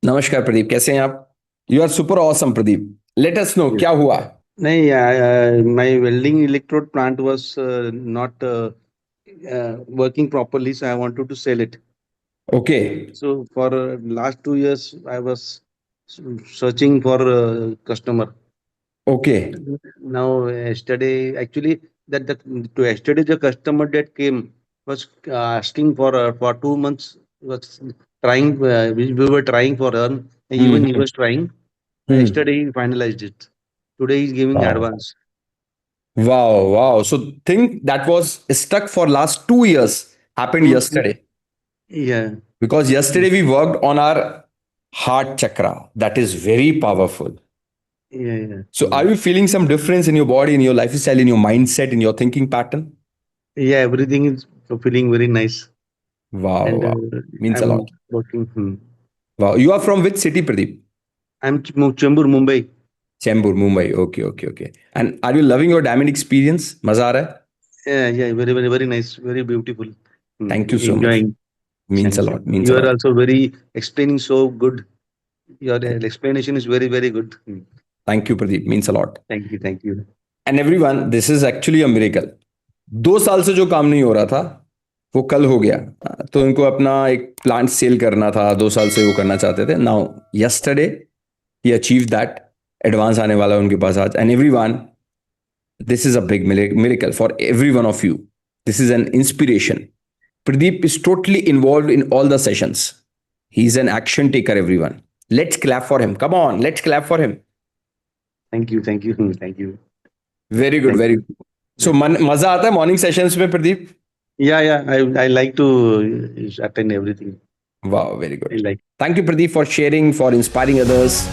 नमस्कार प्रदीप, कैसे हैं आप? You are super awesome Pradeep, let us know Yes. क्या हुआ? नहीं, my welding electrode plant was not working properly, so I wanted to sell it. Okay. So for last 2 years, I was searching for a customer. Okay. Now yesterday, actually, that to yesterday the customer that came was asking for 2 months, was trying. We were trying for earn. Even he hmm. was trying. Hmm. Yesterday he finalized it. Today he's giving wow. advance. Wow. Wow. So think that was stuck for last 2 years happened Mm, yesterday, Yeah. because yesterday we worked on our heart chakra. That is very powerful. Yeah, yeah. So are you feeling some difference in your body, in your lifestyle, in your mindset, in your thinking pattern? Yeah, everything is feeling very nice. Wow. And Wow. Means a I'm lot. working. Wow. You are from which city, Pradeep? I'm Chembur, Mumbai. Chembur, Mumbai. Okay, okay, okay. And are you loving your diamond experience? मजा आ रहा है? Yeah, yeah, very, very, very nice, very beautiful. Thank you so much. Enjoying. Means a Thank you. lot. Means a You are lot. also very explaining so good. Your explanation is very, very good. Thank you, Pradeep. Means a lot. Thank you, thank you. And everyone, this is actually a miracle. 2 साल से जो काम नहीं हो रहा था, वो कल हो गया. तो इनको अपना एक प्लांट सेल करना था, 2 साल से वो करना चाहते थे. Now yesterday he achieve that. Advance आने वाला है उनके पास आज. And everyone, this is a big miracle for every one of you. This is an inspiration. Pradeep is totally involved in all the sessions. He's an action taker, everyone. Let's clap for him. Come on, let's clap for him. Thank you, thank you, thank you, Very good, thank very you. good. So मजा आता है morning sessions में Pradeep? Yeah. I like to attend everything. Wow, very I good. like. Thank you, Pradeep, for sharing, for inspiring others.